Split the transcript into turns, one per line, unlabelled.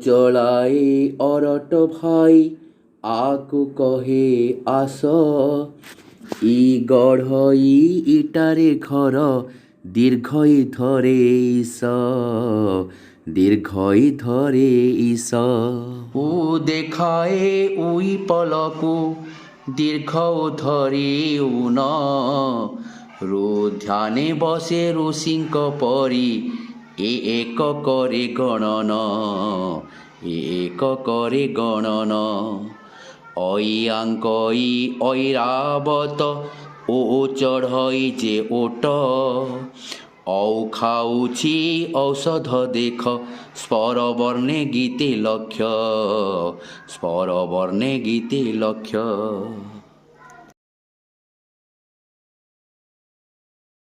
চলায়ে অরট ভাই আকু কহে আস ই গঢ়ই ইটারে ঘর দীর্ঘই ধরে ইস দীর্ঘই ধরে ইস উ দেখায়ে উই পলকু দীর্ঘ ধরে উন ধ্যানে বসে ঋষিঙ্ক পরি এক করে গণন এক করে গণন অয়াঙ্কই ঐরাবত ও চঢ়ই যে ওট ঔ খাউছি ঔষধ দেখ স্বরবর্ণে গীতে লক্ষ্য স্বরবর্ণে গীতে লক্ষ্য।